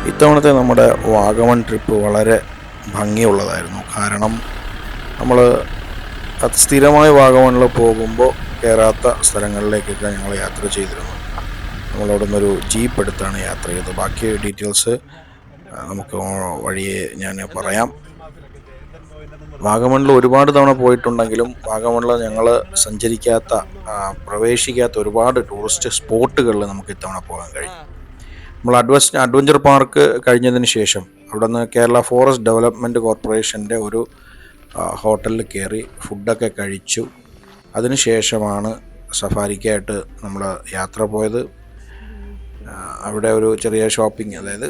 ഇത്തവണത്തെ നമ്മുടെ വാഗമൺ ട്രിപ്പ് വളരെ ഭംഗിയുള്ളതായിരുന്നു. കാരണം നമ്മൾ സ്ഥിരമായി വാഗമണിൽ പോകുമ്പോൾ കയറാത്ത സ്ഥലങ്ങളിലേക്കൊക്കെ ഞങ്ങൾ യാത്ര ചെയ്തിരുന്നു. നമ്മളവിടെ നിന്നൊരു ജീപ്പ് എടുത്താണ് യാത്ര ചെയ്തത്. ബാക്കി ഡീറ്റെയിൽസ് നമുക്ക് വഴിയെ ഞാൻ പറയാം. വാഗമണിൽ ഒരുപാട് തവണ പോയിട്ടുണ്ടെങ്കിലും വാഗമണിൽ ഞങ്ങൾ സഞ്ചരിക്കാത്ത പ്രവേശിക്കാത്ത ഒരുപാട് ടൂറിസ്റ്റ് സ്പോട്ടുകളിൽ നമുക്ക് ഇത്തവണ പോകാൻ കഴിഞ്ഞു. നമ്മൾ അഡ്വഞ്ചർ പാർക്ക് കഴിഞ്ഞതിന് ശേഷം അവിടെ നിന്ന് കേരള ഫോറസ്റ്റ് ഡെവലപ്മെൻറ്റ് കോർപ്പറേഷൻ്റെ ഒരു ഹോട്ടലിൽ കയറി ഫുഡൊക്കെ കഴിച്ചു. അതിനുശേഷമാണ് സഫാരിക്കായിട്ട് നമ്മൾ യാത്ര പോയത്. അവിടെ ഒരു ചെറിയ ഷോപ്പിംഗ്, അതായത്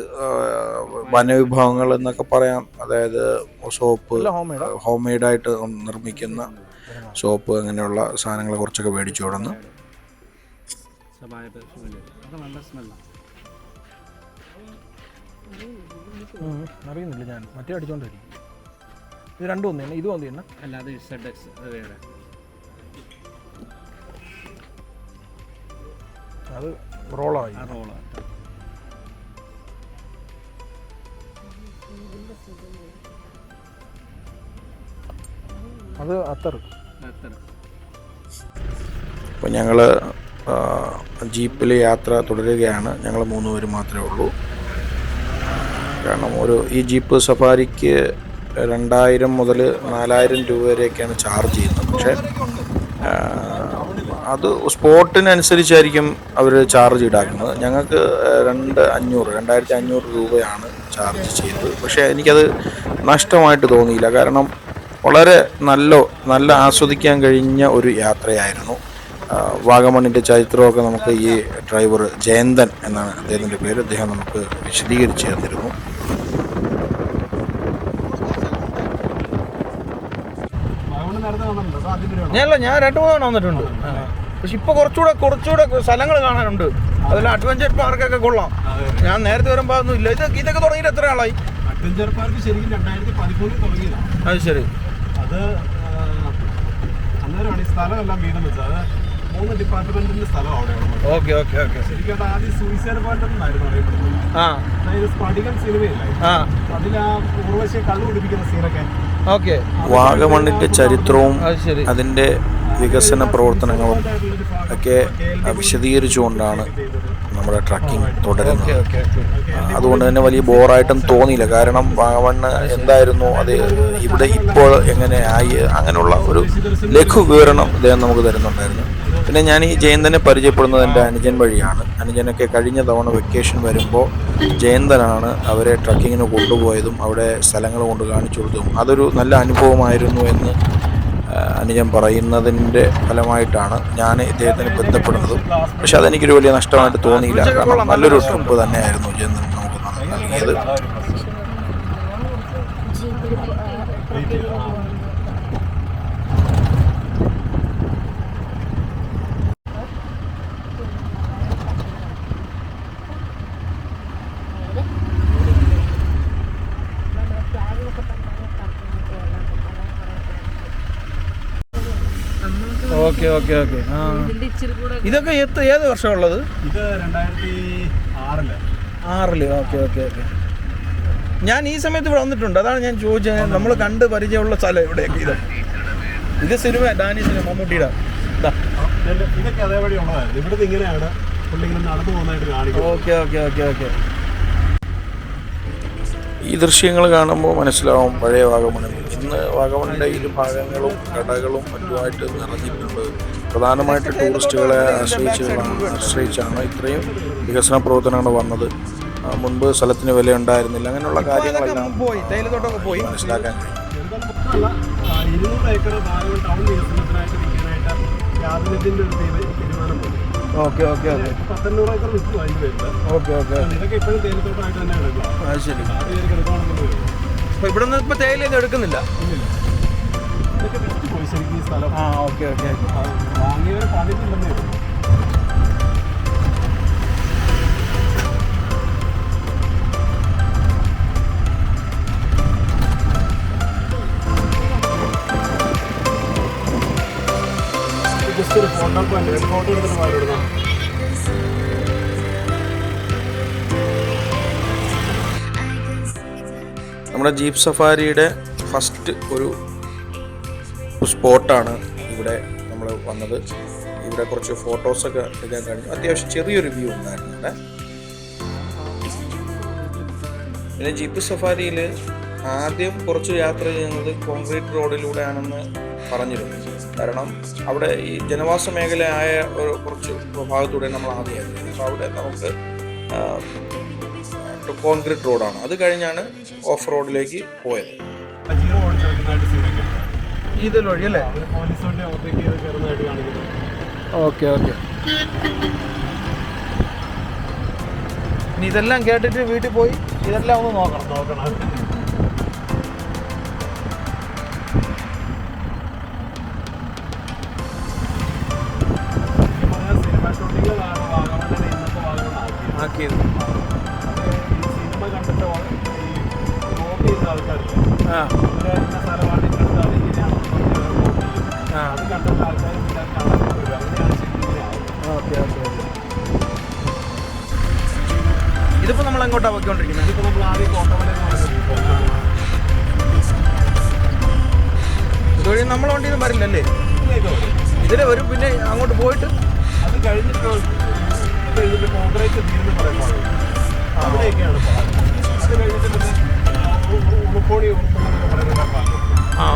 വനവിഭവങ്ങൾ എന്നൊക്കെ പറയാം. അതായത് സോപ്പ്, ഹോം മെയ്ഡായിട്ട് നിർമ്മിക്കുന്ന സോപ്പ്, അങ്ങനെയുള്ള സാധനങ്ങൾ കുറച്ചൊക്കെ മേടിച്ചു. അവിടെ നിന്ന് അറിയുന്നില്ല, ഞാൻ മറ്റേ അടിച്ചോണ്ടിരിക്കും. ഇത് രണ്ടും ഒന്ന് തന്നെ, ഇതും ഒന്ന് തന്നെ, അല്ലാതെ വേറെ അത് റോളായി. അത് അത്തർ. അപ്പം ഞങ്ങൾ ജീപ്പിൽ യാത്ര തുടരുകയാണ്. ഞങ്ങൾ 3 പേര് മാത്രമേ ഉള്ളൂ. കാരണം ഈ ജീപ്പ് സഫാരിക്ക് 2000 മുതൽ 4000 രൂപ വരെയൊക്കെയാണ് ചാർജ് ചെയ്യുന്നത്. പക്ഷേ അത് സ്പോട്ടിനനുസരിച്ചായിരിക്കും അവർ ചാർജ് ഈടാക്കുന്നത്. ഞങ്ങൾക്ക് 2500 രൂപയാണ് ചാർജ് ചെയ്തത്. പക്ഷേ എനിക്കത് നഷ്ടമായിട്ട് തോന്നിയില്ല. കാരണം വളരെ നല്ല ആസ്വദിക്കാൻ കഴിഞ്ഞ ഒരു യാത്രയായിരുന്നു. വാഗമണിൻ്റെ ചരിത്രമൊക്കെ നമുക്ക് ഈ ഡ്രൈവർ ജയന്തൻ എന്നാണ് അദ്ദേഹത്തിൻ്റെ പേര്, അദ്ദേഹം നമുക്ക് വിശദീകരിച്ച് തന്നിരുന്നു. ഞാൻ 2-3 തവണ വന്നിട്ടുണ്ട്. പക്ഷെ ഇപ്പോൾ കുറച്ചുകൂടെ സ്ഥലങ്ങൾ കാണാനുണ്ട്. അതെല്ലാം അഡ്വഞ്ചർ പാർക്കൊക്കെ കൊള്ളാം. ഞാൻ നേരത്തെ വരുമ്പോൾ ഒന്നും ഇല്ല. ഇതൊക്കെ തുടങ്ങിയിട്ട് എത്ര ആളായി? അഡ്വഞ്ചർ പാർക്ക് ശരിക്കും 2013 തുടങ്ങിയതാണ്. അത് ശരി. അത് അന്നേരമാണ് ഈ സ്ഥലമെല്ലാം വീതം വെച്ചത്. അത് 3 ഡിപ്പാർട്ട്മെന്റിന്റെ സ്ഥലം അവിടെയാണ്. Okay okay okay. ശരിക്കും ആദ്യം സൂയിസൈഡ് പോയിന്റ് എന്നായിരുന്നു അറിയപ്പെടുന്നത്. അതായത് സ്പടികം സിനിമയില്ലായി, അതിൽ ആ ഉർവശിയെ കള്ളു കുടിപ്പിക്കുന്ന സീനൊക്കെ. വാഗമണിൻ്റെ ചരിത്രവും അതിൻ്റെ വികസന പ്രവർത്തനങ്ങളും ഒക്കെ വിശദീകരിച്ചുകൊണ്ടാണ് നമ്മുടെ ട്രക്കിംഗ് തുടരുന്നത്. അതുകൊണ്ട് തന്നെ വലിയ ബോറായിട്ടും തോന്നിയില്ല. കാരണം വാഗമണ് എന്തായിരുന്നു, അത് ഇവിടെ ഇപ്പോൾ എങ്ങനെ ആയി, അങ്ങനെയുള്ള ഒരു ലഘു വിവരണം അദ്ദേഹം നമുക്ക് തരുന്നുണ്ടായിരുന്നു. പിന്നെ ഞാൻ ഈ ജയന്തനെ പരിചയപ്പെടുന്നത് എൻ്റെ അനുജൻ വഴിയാണ്. അനുജനൊക്കെ കഴിഞ്ഞ തവണ വെക്കേഷൻ വരുമ്പോൾ ജയന്തനാണ് അവരെ ട്രക്കിങ്ങിന് കൊണ്ടുപോയതും അവിടെ സ്ഥലങ്ങൾ കൊണ്ട് കാണിച്ചു കൊടുത്തതും. അതൊരു നല്ല അനുഭവമായിരുന്നു എന്ന് അനുജൻ പറയുന്നതിൻ്റെ ഫലമായിട്ടാണ് ഞാൻ ഇദ്ദേഹത്തിന് ബന്ധപ്പെടുന്നതും. പക്ഷെ അതെനിക്കൊരു വലിയ നഷ്ടമായിട്ട് തോന്നിയില്ല. കാരണം നല്ലൊരു ട്രിപ്പ് തന്നെയായിരുന്നു ജയന്തൻ നമുക്ക് നൽകിയത്. Okay okay okay. ഇതൊക്കെ ഏത് വർഷമുള്ളത്? ഇത് 2006. Okay okay okay. ഞാൻ ഈ സമയത്ത് ഇവിടെ വന്നിട്ടുണ്ട്. അതാണ് ഞാൻ ചോദിച്ചത്. നമ്മൾ കണ്ട് പരിചയമുള്ള സ്ഥലം എവിടെയൊക്കെ? ഇത് സിനിമ, ഡാനി സിനിമ, മമ്മൂട്ടിയുടെ. ഇതൊക്കെ അതേപടി ഉള്ളതായിരുന്നു. ഇവിടുന്ന് ഇങ്ങനെയാണ് പുള്ളി ഇങ്ങനെ നടന്നു പോകുന്നതായിട്ട് കാണിക്കുന്നത്. Okay okay okay okay. ഈ ദൃശ്യങ്ങൾ കാണുമ്പോൾ മനസ്സിലാവും പഴയ വാഗമൺ. ഇന്ന് വാഗമണിൻ്റെ ഇരുഭാഗങ്ങളും കടകളും മറ്റുമായിട്ട് നിറഞ്ഞിട്ടുണ്ട്. പ്രധാനമായിട്ട് ടൂറിസ്റ്റുകളെ ആശ്രയിച്ചാണ് ഇത്രയും വികസന പ്രവർത്തനങ്ങൾ വന്നത്. മുൻപ് സ്ഥലത്തിന് വില ഉണ്ടായിരുന്നില്ല. അങ്ങനെയുള്ള കാര്യങ്ങളെല്ലാം മനസ്സിലാക്കാൻ കഴിയും. 200 ഏക്കർ ഭാഗം ടൗൺ വികസനത്തിനായിട്ട് വിൽക്കാനായിട്ട് ക്യാബിനറ്റിന്റെ ഒരു തീരുമാനം പോയി. Okay okay okay. 1800 ഏക്കർ വിറ്റ് വാങ്ങി വരുന്നത്. Okay okay. ഇതൊക്കെ ഇപ്പോഴും തേയിലത്തോട്ടമായിട്ട് തന്നെ എടുക്കുക. അത് ശരി. എടുക്കുകയാണെന്ന് വരും. അപ്പോൾ ഇവിടെ നിന്ന് ഇപ്പോൾ തേയിലയൊന്നും എടുക്കുന്നില്ല. ഇതൊക്കെ വിറ്റ് പോയി ശരിക്കും ഈ സ്ഥലം. Okay okay. വാങ്ങിയവർ പണിയില്ലെന്നേ ഉള്ളൂ. ജസ്റ്റ് ഒരു ഫോട്ടോ എടുത്തിട്ട് മാറിയിടുന്ന നമ്മുടെ ജീപ്പ് സഫാരിയുടെ ഫസ്റ്റ് ഒരു സ്പോട്ടാണ് ഇവിടെ നമ്മൾ വന്നത്. ഇവിടെ കുറച്ച് ഫോട്ടോസൊക്കെ എടുക്കാൻ കഴിഞ്ഞു. അത്യാവശ്യം ചെറിയൊരു വ്യൂ ഉണ്ടായിരുന്നു ഇവിടെ. പിന്നെ ജീപ്പ് സഫാരിയിൽ ആദ്യം കുറച്ച് യാത്ര ചെയ്യുന്നത് കോൺക്രീറ്റ് റോഡിലൂടെയാണെന്ന് പറഞ്ഞിരുന്നു. കാരണം അവിടെ ഈ ജനവാസ മേഖലയായ ഒരു കുറച്ച് ഭാഗത്തൂടെ നമ്മൾ ആദ്യം യാത്ര. അപ്പോൾ അവിടെ നമുക്ക് കോൺക്രീറ്റ് റോഡാണ്. അത് കഴിഞ്ഞാണ് ഓഫ് റോഡിലേക്ക് പോയത്. ഇതിൽ വഴി അല്ലേ? Okay okay. ഇനി ഇതെല്ലാം കേട്ടിട്ട് വീട്ടിൽ പോയി ഇതെല്ലാം ഒന്ന് നോക്കണം. ആക്കിയത് സിനിമ കണ്ടിട്ട് ആൾക്കാരില്ല. അത് കണ്ടിട്ട് ആൾക്കാർ ഓക്കെ ഓക്കെ ഓക്കെ. ഇതിപ്പോൾ നമ്മൾ എങ്ങോട്ടാണ് പോയിക്കൊണ്ടിരിക്കുന്നത്? ഇതിപ്പോൾ നമ്മൾ ആദ്യം കോട്ടമല ഇതുവഴി നമ്മളെ വണ്ടിയൊന്നും വരില്ലല്ലേ? ഇതിൽ വരും. പിന്നെ അങ്ങോട്ട് പോയിട്ട് അത് കഴിഞ്ഞിട്ട് ഇതിൻ്റെ കോൺക്രീറ്റ് തീർന്ന് പറയുമ്പോൾ അവിടെയൊക്കെയാണ് അത് കഴിഞ്ഞിട്ട് പിന്നെ ഉളുപ്പോണി ഉൾപ്പെടെ പറയുന്ന ഭാഗം.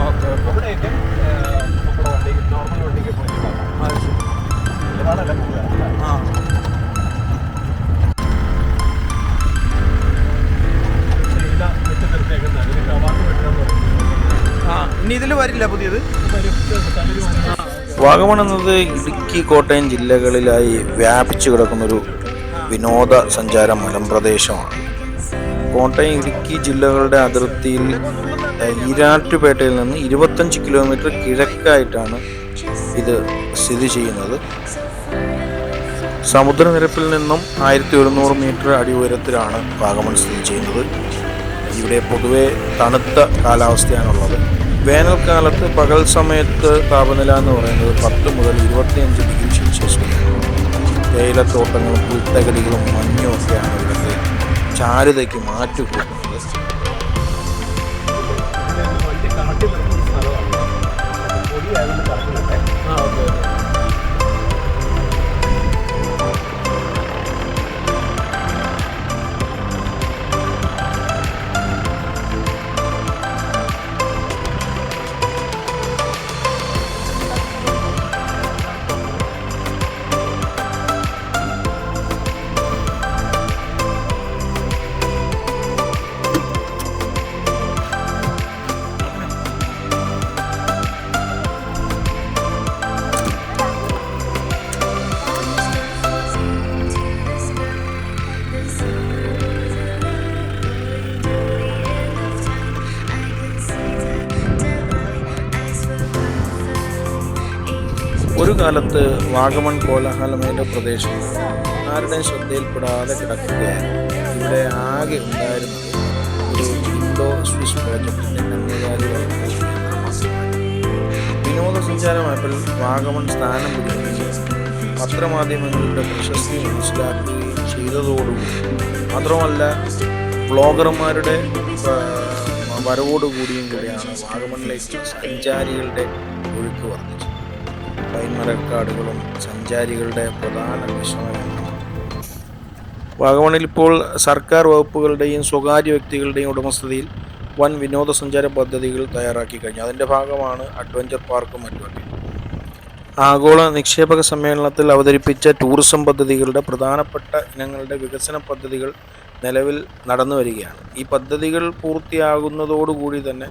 Okay okay. അവിടെയൊക്കെ നമ്മുടെ വണ്ടി നോർമൽ വണ്ടിക്ക് പോയിട്ടുണ്ടാകും. ഒരുപാടല്ല കൂടുതൽ. വെച്ച് നിർത്തിയേക്കുന്നത് അതിന് കവാത്ത് വെട്ടണമെന്ന് പറയുന്നത്. ഇനി ഇതിൽ വരില്ല പുതിയത്? വാഗമൺ എന്നത് ഇടുക്കി, കോട്ടയം ജില്ലകളിലായി വ്യാപിച്ചു കിടക്കുന്നൊരു വിനോദസഞ്ചാര മലമ്പ്രദേശമാണ്. കോട്ടയം, ഇടുക്കി ജില്ലകളുടെ അതിർത്തിയിൽ ഈരാറ്റുപേട്ടയിൽ നിന്ന് 25 കിലോമീറ്റർ കിഴക്കായിട്ടാണ് ഇത് സ്ഥിതി ചെയ്യുന്നത്. സമുദ്രനിരപ്പിൽ നിന്നും 1100 മീറ്റർ അടി ഉയരത്തിലാണ് വാഗമൺ സ്ഥിതി ചെയ്യുന്നത്. ഇവിടെ പൊതുവെ തണുത്ത കാലാവസ്ഥയാണുള്ളത്. വേനൽക്കാലത്ത് പകൽ സമയത്ത് താപനില എന്ന് പറയുന്നത് 10 മുതൽ 25 ഡിഗ്രി സെൽഷ്യസ് വരെയാണ്. തേയിലത്തോട്ടങ്ങളും പുൽത്തകടികളും മഞ്ഞും ഒക്കെയാണ് ഇവിടുത്തെ ചാരുതയ്ക്ക് മാറ്റുകൂട്ടുന്നത്. ഒരു കാലത്ത് വാഗമൺ കോലാഹലമേഖല പ്രദേശം ആരുടെയും ശ്രദ്ധയിൽപ്പെടാതെ കിടക്കുകയായിരുന്നു. ഇവിടെ ആകെ ഉണ്ടായിരുന്നത് ഒരു ഇൻഡോ സ്വിസ് പ്രോജക്റ്റിൻ്റെ കന്നുകാലികളുടെ വിനോദസഞ്ചാര മാപ്പിൽ വാഗമൺ സ്ഥാനം പിടിക്കുകയും പത്രമാധ്യമങ്ങളുടെ പ്രശസ്തി മനസ്സിലാക്കുകയും ചെയ്തതോടുകൂടി മാത്രമല്ല വ്ളോഗർമാരുടെ വരവോടുകൂടിയും കൂടിയാണ് വാഗമണിലേക്ക് സഞ്ചാരികളുടെ ഒഴുക്ക് വർദ്ധിച്ചത്. പൈൻമരക്കാടുകളും സഞ്ചാരികളുടെ പ്രധാന വിശ്രമമാണ്. വാഗമണിൽ ഇപ്പോൾ സർക്കാർ വകുപ്പുകളുടെയും സ്വകാര്യ വ്യക്തികളുടെയും ഉടമസ്ഥതയിൽ വൻ വിനോദസഞ്ചാര പദ്ധതികൾ തയ്യാറാക്കി കഴിഞ്ഞു. അതിൻ്റെ ഭാഗമാണ് അഡ്വഞ്ചർ പാർക്കും മറ്റുമൊക്കെ. ആഗോള നിക്ഷേപക സമ്മേളനത്തിൽ അവതരിപ്പിച്ച ടൂറിസം പദ്ധതികളുടെ പ്രധാനപ്പെട്ട ഇനങ്ങളുടെ വികസന പദ്ധതികൾ നിലവിൽ നടന്നു വരികയാണ്. ഈ പദ്ധതികൾ പൂർത്തിയാകുന്നതോടുകൂടി തന്നെ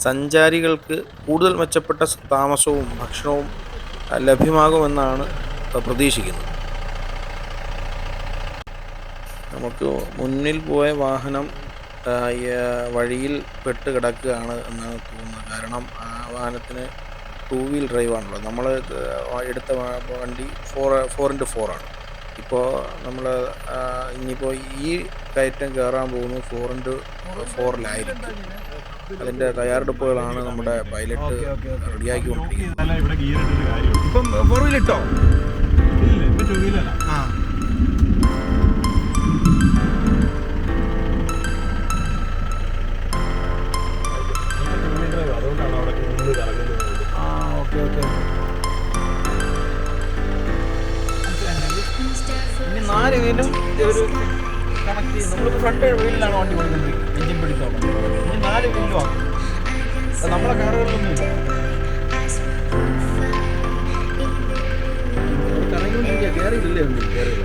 സഞ്ചാരികൾക്ക് കൂടുതൽ മെച്ചപ്പെട്ട താമസവും ഭക്ഷണവും ലഭ്യമാകുമെന്നാണ് പ്രതീക്ഷിക്കുന്നത്. നമുക്ക് മുന്നിൽ പോയ വാഹനം വഴിയിൽ പെട്ട് കിടക്കുകയാണ് എന്നാണ് തോന്നുന്നത്. കാരണം ആ വാഹനത്തിന് 2 വീൽ ഡ്രൈവാണല്ലോ. നമ്മൾ എടുത്ത വണ്ടി 4x4 ആണ്. ഇപ്പോൾ നമ്മൾ ഇനിയിപ്പോൾ ഈ കയറ്റം കയറാൻ പോകുന്നത് 4x4-ലായിരിക്കും. അതിൻ്റെ തയ്യാറെടുപ്പുകളാണ് നമ്മുടെ പൈലറ്റ് റെഡിയാക്കിക്കൊണ്ടിരിക്കുന്നത്. ഇപ്പം 4 വീൽ ഇട്ടോ? കണക്ട് ചെയ്യും. നമ്മളിപ്പോൾ ഫ്രണ്ട് വീലിലാണ് വണ്ടി കൊടുക്കുന്നത്, എഞ്ചിൻ പിടിച്ചോളാം. ഇനി 4 വീലും ആണ്. അത് നമ്മളെ കാറുകളിലൊന്നുമില്ല. കറങ്ങിക്കൊണ്ടിരിക്കുക, കയറിയില്ലേ വണ്ടി, കയറിയില്ല.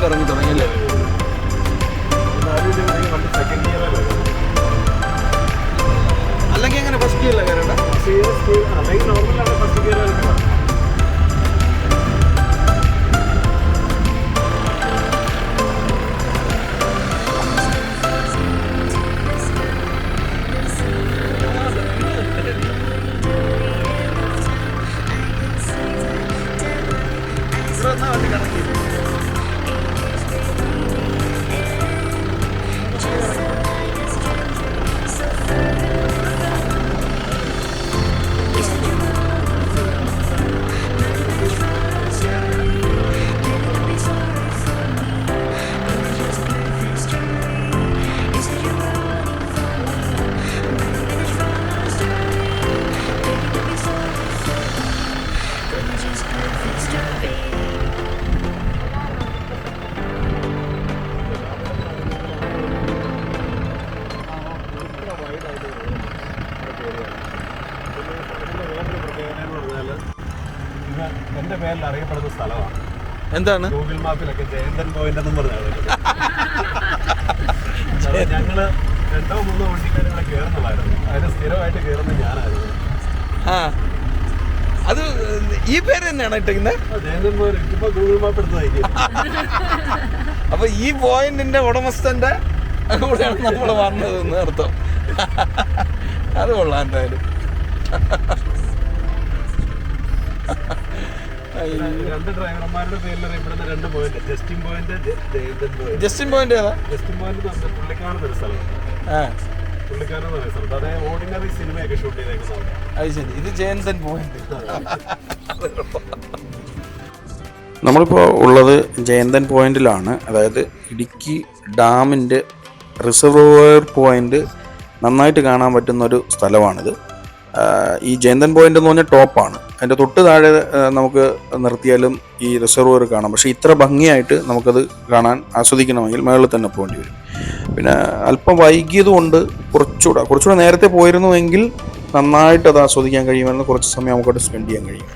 കറങ്ങി തുടങ്ങിയല്ലേ? അല്ലെങ്കിൽ എങ്ങനെ ഫസ്റ്റ് ഗിയറില്ല കയറേണ്ട? ഫസ്റ്റ് ഗിയർ വണ്ടി കറങ്ങി. എന്റെ പേരിൽ അറിയപ്പെടുന്ന സ്ഥലമാണ്. എന്താണ്? ഗൂഗിൾ മാപ്പിലൊക്കെ ജയന്തൻ പോയിന്റ് എന്നും പറഞ്ഞാണ്. ഞങ്ങള് 2-3 വണ്ടിക്കാരെ കയറുന്നതായിരുന്നു. അതിന് സ്ഥിരമായിട്ട് കയറുന്നത് ഞാനായിരുന്നു. അത് ഈ പേര് തന്നെയാണ് ഇട്ടിരിക്കുന്നത്. ജയന്തൻ പോയിന്റ് ഇപ്പൊ ഗൂഗിൾ മാപ്പ് എടുത്ത്. അപ്പൊ ഈ പോയിന്റിന്റെ ഉടമസ്ഥന്റെ കൂടെയാണ് നമ്മൾ വന്നതെന്ന് അർത്ഥം. അത് കൊള്ളാം എന്തായാലും. 2 ഡ്രൈവർമാരുടെ പേരിൽ അറിയപ്പെടുന്ന 2 point. Justin point, Jayanthan point. Justin point ഏതാ? ജസ്റ്റിൻ പോയിന്റ് പുള്ളിക്കാണെന്ന് ഒരു സ്ഥലം. പുള്ളിക്കാനെന്ന് പറയുന്ന സ്ഥലത്ത് അതേ ഓർഡിനറി സിനിമയൊക്കെ ഷൂട്ട് ചെയ്തേക്കുന്നതാണ്. അത് ശരി. ഇത് ജയന്തൻ പോയിന്റ്. നമ്മളിപ്പോൾ ഉള്ളത് ജയന്തൻ പോയിന്റിലാണ്. അതായത് ഇടുക്കി ഡാമിൻ്റെ റിസർവോയർ പോയിന്റ് നന്നായിട്ട് കാണാൻ പറ്റുന്നൊരു സ്ഥലമാണിത്. ഈ ജയന്തൻ പോയിന്റ് എന്ന് പറഞ്ഞാൽ ടോപ്പാണ്. അതിൻ്റെ തൊട്ട് താഴെ നമുക്ക് നിർത്തിയാലും ഈ റിസർവോയർ കാണാം. പക്ഷേ ഇത്ര ഭംഗിയായിട്ട് നമുക്കത് കാണാൻ ആസ്വദിക്കണമെങ്കിൽ മുകളിൽ തന്നെ പോകേണ്ടി വരും. പിന്നെ അല്പം വൈകിയത് കൊണ്ട് കുറച്ചുകൂടെ നേരത്തെ പോയിരുന്നുവെങ്കിൽ നന്നായിട്ട് അത് ആസ്വദിക്കാൻ കഴിയുമെന്ന്, കുറച്ച് സമയം നമുക്കവിടെ സ്പെൻഡ് ചെയ്യാൻ കഴിയും.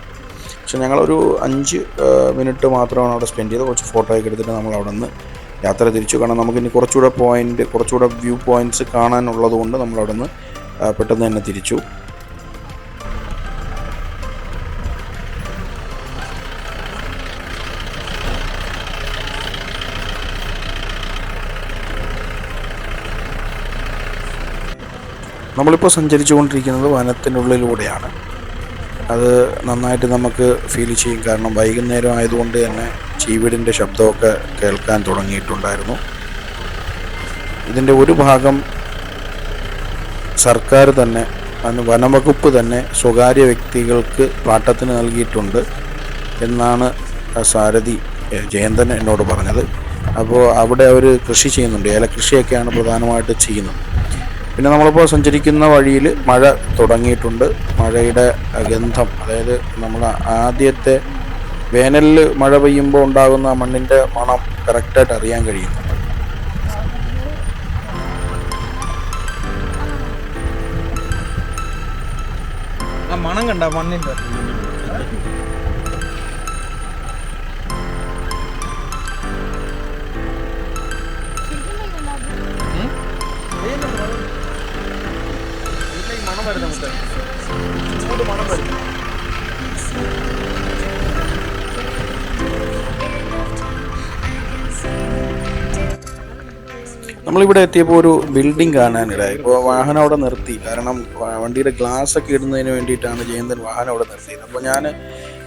പക്ഷെ ഞങ്ങളൊരു 5 മിനിറ്റ് മാത്രമാണ് അവിടെ സ്പെൻഡ് ചെയ്തത്. കുറച്ച് ഫോട്ടോ ഒക്കെ എടുത്തിട്ട് നമ്മൾ അവിടെ നിന്ന് യാത്ര തിരിച്ചു. കാരണം നമുക്കിനി കുറച്ചുകൂടെ വ്യൂ പോയിൻറ്റ്സ് കാണാനുള്ളത് കൊണ്ട് നമ്മളവിടെ നിന്ന് പെട്ടെന്ന് തന്നെ തിരിച്ചു. നമ്മളിപ്പോൾ സഞ്ചരിച്ചു കൊണ്ടിരിക്കുന്നത് വനത്തിനുള്ളിലൂടെയാണ്. അത് നന്നായിട്ട് നമുക്ക് ഫീൽ ചെയ്യും. കാരണം വൈകുന്നേരം ആയതുകൊണ്ട് തന്നെ ചീവീടിൻ്റെ ശബ്ദമൊക്കെ കേൾക്കാൻ തുടങ്ങിയിട്ടുണ്ടായിരുന്നു. ഇതിൻ്റെ ഒരു ഭാഗം സർക്കാർ തന്നെ, വനംവകുപ്പ് തന്നെ സ്വകാര്യ വ്യക്തികൾക്ക് പാട്ടത്തിന് നൽകിയിട്ടുണ്ട് എന്നാണ് സാരഥി ജയന്തൻ എന്നോട് പറഞ്ഞത്. അപ്പോൾ അവിടെ അവർ കൃഷി ചെയ്യുന്നുണ്ട്. ഏലകൃഷിയൊക്കെയാണ് പ്രധാനമായിട്ട് ചെയ്യുന്നത്. പിന്നെ നമ്മളിപ്പോൾ സഞ്ചരിക്കുന്ന വഴിയിൽ മഴ തുടങ്ങിയിട്ടുണ്ട്. മഴയുടെ ഗന്ധം, അതായത് നമ്മൾ ആദ്യത്തെ വേനലിൽ മഴ പെയ്യുമ്പോൾ ഉണ്ടാകുന്ന മണ്ണിൻ്റെ മണം കറക്റ്റായിട്ട് അറിയാൻ കഴിയുന്നു. ആ മണം കണ്ട മണ്ണിൻ്റെ മണം വരുന്ന ഇങ്ങോട്ട് മണം വരും. നമ്മളിവിടെ എത്തിയപ്പോൾ ഒരു ബിൽഡിംഗ് കാണാനിടയായി. ഇപ്പോൾ വാഹനം അവിടെ നിർത്തി, കാരണം വണ്ടിയുടെ ഗ്ലാസ് ഒക്കെ ഇടുന്നതിന് വേണ്ടിയിട്ടാണ് ജയന്തൻ വാഹനം അവിടെ നിർത്തിയത്. അപ്പോൾ ഞാൻ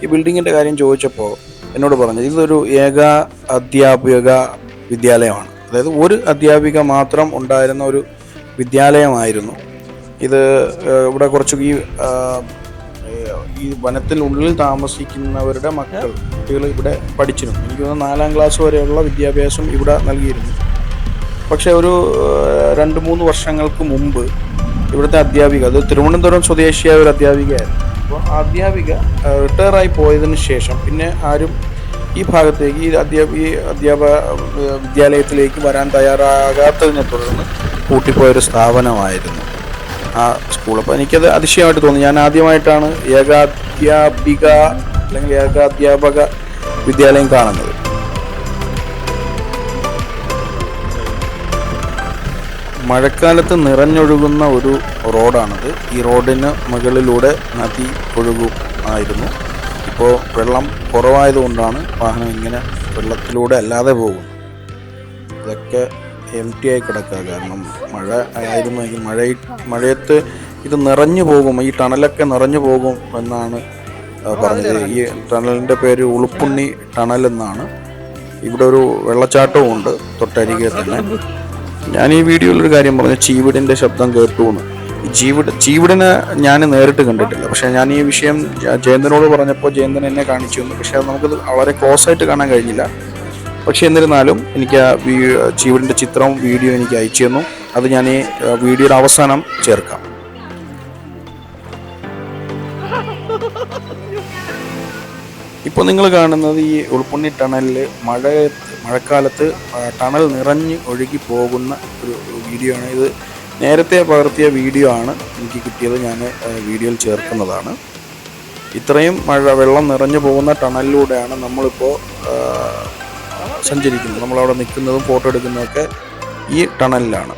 ഈ ബിൽഡിങ്ങിൻ്റെ കാര്യം ചോദിച്ചപ്പോൾ എന്നോട് പറഞ്ഞത് ഇതൊരു ഏക അധ്യാപിക വിദ്യാലയമാണ്. അതായത് ഒരു അധ്യാപിക മാത്രം ഉണ്ടായിരുന്ന ഒരു വിദ്യാലയമായിരുന്നു ഇത്. ഇവിടെ കുറച്ച് ഈ വനത്തിനുള്ളിൽ താമസിക്കുന്നവരുടെ കുട്ടികൾ ഇവിടെ പഠിച്ചിരുന്നു. എനിക്ക് തോന്നുന്നു 4ാം ക്ലാസ് വരെയുള്ള വിദ്യാഭ്യാസം ഇവിടെ നൽകിയിരുന്നു. പക്ഷേ ഒരു 2-3 വർഷങ്ങൾക്ക് മുമ്പ് ഇവിടുത്തെ അധ്യാപിക, അത് തിരുവനന്തപുരം സ്വദേശിയായ ഒരു അധ്യാപികയായിരുന്നു. അപ്പോൾ ആ അധ്യാപിക റിട്ടയറായി പോയതിന് ശേഷം പിന്നെ ആരും ഈ ഭാഗത്തേക്ക് ഈ അധ്യാപക വിദ്യാലയത്തിലേക്ക് വരാൻ തയ്യാറാകാത്തതിനെ തുടർന്ന് പൂട്ടിപ്പോയൊരു സ്ഥാപനമായിരുന്നു ആ സ്കൂൾ. അപ്പോൾ എനിക്കത് അതിശയമായിട്ട് തോന്നി. ഞാൻ ആദ്യമായിട്ടാണ് ഏകാധ്യാപിക അല്ലെങ്കിൽ ഏകാധ്യാപക വിദ്യാലയം കാണുന്നത്. മഴക്കാലത്ത് നിറഞ്ഞൊഴുകുന്ന ഒരു റോഡാണിത്. ഈ റോഡിന് മുകളിലൂടെ നദി ഒഴുകുമായിരുന്നു. ഇപ്പോൾ വെള്ളം കുറവായതുകൊണ്ടാണ് വാഹനം ഇങ്ങനെ വെള്ളത്തിലൂടെ അല്ലാതെ പോകുന്നത്. ഇതൊക്കെ എംറ്റി ആയി കിടക്കുക. കാരണം മഴ ആയിരുന്നെങ്കിൽ മഴയത്ത് ഇത് നിറഞ്ഞു പോകും, ഈ ടണലൊക്കെ നിറഞ്ഞു പോകും എന്നാണ് പറഞ്ഞത്. ഈ ടണലിൻ്റെ പേര് ഉളുപ്പുണ്ണി ടണൽ എന്നാണ്. ഇവിടെ ഒരു വെള്ളച്ചാട്ടവും ഉണ്ട് തൊട്ടരികെ തന്നെ. ഞാൻ ഈ വീഡിയോയിലൊരു കാര്യം പറഞ്ഞു, ചീവിടിൻ്റെ ശബ്ദം കേട്ടു എന്ന്. ചീവിടിനെ ഞാൻ നേരിട്ട് കണ്ടിട്ടില്ല. പക്ഷേ ഞാൻ ഈ വിഷയം ജയന്തനോട് പറഞ്ഞപ്പോൾ ജയന്തൻ എന്നെ കാണിച്ചു തന്നു. പക്ഷേ നമുക്കത് വളരെ ക്ലോസ് ആയിട്ട് കാണാൻ കഴിഞ്ഞില്ല. പക്ഷേ എന്നിരുന്നാലും എനിക്ക് ആ ചീവിടിൻ്റെ ചിത്രവും വീഡിയോ എനിക്ക് അയച്ചു തന്നു. അത് ഞാൻ ഈ വീഡിയോയുടെ അവസാനം ചേർക്കാം. ഇപ്പോൾ നിങ്ങൾ കാണുന്നത് ഈ ഉൾപ്പുണ്ണി ടണലിൽ മഴക്കാലത്ത് ടണൽ നിറഞ്ഞ് ഒഴുകി പോകുന്ന ഒരു വീഡിയോ ആണ്. ഇത് നേരത്തെ പകർത്തിയ വീഡിയോ ആണ് എനിക്ക് കിട്ടിയത്. ഞാൻ വീഡിയോയിൽ ചേർക്കുന്നതാണ്. ഇത്രയും വെള്ളം നിറഞ്ഞു പോകുന്ന ടണലിലൂടെയാണ് നമ്മളിപ്പോൾ സഞ്ചരിക്കുന്നത്. നമ്മളവിടെ നിൽക്കുന്നതും ഫോട്ടോ എടുക്കുന്നതൊക്കെ ഈ ടണലിലാണ്.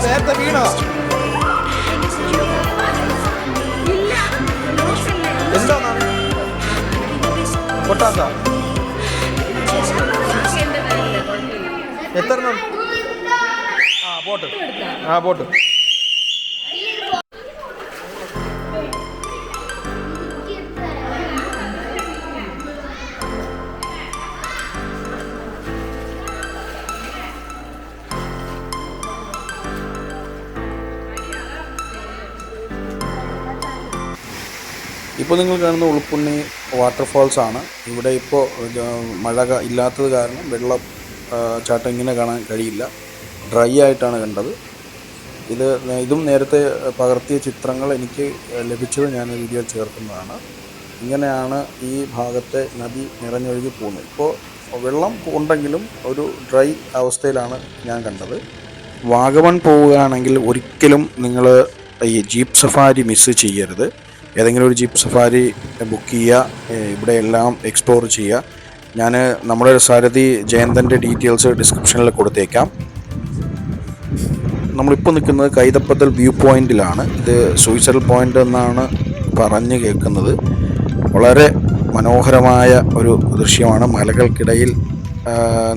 നേരത്തെ വീണോ? എന്താന്നാണ് പൊട്ടാസ? എത്ര? പോട്ട്. ഇപ്പോൾ നിങ്ങൾ കാണുന്ന ഉളുപ്പുണ്ണി വാട്ടർഫാൾസ് ആണ്. ഇവിടെ ഇപ്പോൾ മഴ ഇല്ലാത്തത് കാരണം വെള്ളം ചാട്ടം ഇങ്ങനെ കാണാൻ കഴിയില്ല. ഡ്രൈ ആയിട്ടാണ് കണ്ടത്. ഇതും നേരത്തെ പകർത്തിയ ചിത്രങ്ങൾ എനിക്ക് ലഭിച്ചത് ഞാൻ വീഡിയോയിൽ ചേർക്കുന്നതാണ്. ഇങ്ങനെയാണ് ഈ ഭാഗത്തെ നദി നിറഞ്ഞൊഴുകി പോകുന്നത്. ഇപ്പോൾ വെള്ളം ഉണ്ടെങ്കിലും ഒരു ഡ്രൈ അവസ്ഥയിലാണ് ഞാൻ കണ്ടത്. വാഗമൺ പോവുകയാണെങ്കിൽ ഒരിക്കലും നിങ്ങൾ ഈ ജീപ്പ് സഫാരി മിസ് ചെയ്യരുത്. ഏതെങ്കിലും ഒരു ജീപ്പ് സഫാരി ബുക്ക് ചെയ്യുക, ഇവിടെ എല്ലാം എക്സ്പ്ലോർ ചെയ്യുക. ഞാൻ നമ്മുടെ സാരഥി ജയന്തൻ്റെ ഡീറ്റെയിൽസ് ഡിസ്ക്രിപ്ഷനിൽ കൊടുത്തേക്കാം. നമ്മളിപ്പോൾ നിൽക്കുന്നത് കൈതപ്പത്തൽ വ്യൂ പോയിൻറ്റിലാണ്. ഇത് സൂയിസൈഡൽ പോയിൻ്റ് എന്നാണ് പറഞ്ഞു കേൾക്കുന്നത്. വളരെ മനോഹരമായ ഒരു ദൃശ്യമാണ്. മലകൾക്കിടയിൽ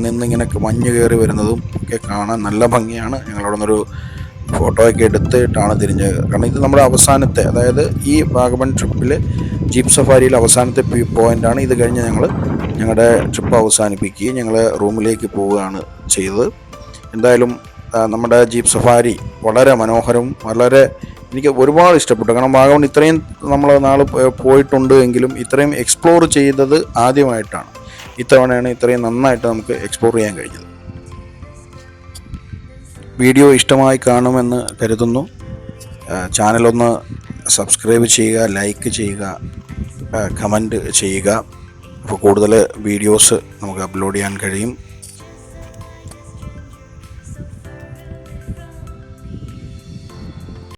നിന്നിങ്ങനെ മഞ്ഞ് കയറി വരുന്നതും ഒക്കെ കാണാൻ നല്ല ഭംഗിയാണ്. ഞങ്ങളവിടെ നിന്നൊരു ഫോട്ടോ ഒക്കെ എടുത്തിട്ടാണ് തിരിഞ്ഞത്. കാരണം ഇത് നമ്മുടെ അവസാനത്തെ, അതായത് ഈ വാഗമൺ ട്രിപ്പിൽ ജീപ്പ് സഫാരിയിൽ അവസാനത്തെ പോയിൻ്റാണ്. ഇത് കഴിഞ്ഞ് ഞങ്ങളുടെ ട്രിപ്പ് അവസാനിപ്പിക്കുകയും ഞങ്ങൾ റൂമിലേക്ക് പോവുകയാണ് ചെയ്തത്. എന്തായാലും നമ്മുടെ ജീപ്പ് സഫാരി വളരെ മനോഹരവും എനിക്ക് ഒരുപാട് ഇഷ്ടപ്പെട്ടു. കാരണം വാഗമൺ ഇത്രയും നമ്മൾ നാളെ പോയിട്ടുണ്ട് എങ്കിലും ഇത്രയും എക്സ്പ്ലോർ ചെയ്തത് ആദ്യമായിട്ടാണ്. ഇത്തവണയാണ് ഇത്രയും നന്നായിട്ട് നമുക്ക് എക്സ്പ്ലോർ ചെയ്യാൻ കഴിഞ്ഞത്. വീഡിയോ ഇഷ്ടമായി കാണുമെന്ന് കരുതുന്നു. ചാനലൊന്ന് സബ്സ്ക്രൈബ് ചെയ്യുക, ലൈക്ക് ചെയ്യുക, കമൻറ്റ് ചെയ്യുക. അപ്പോൾ കൂടുതൽ വീഡിയോസ് നമുക്ക് അപ്ലോഡ് ചെയ്യാൻ കഴിയും.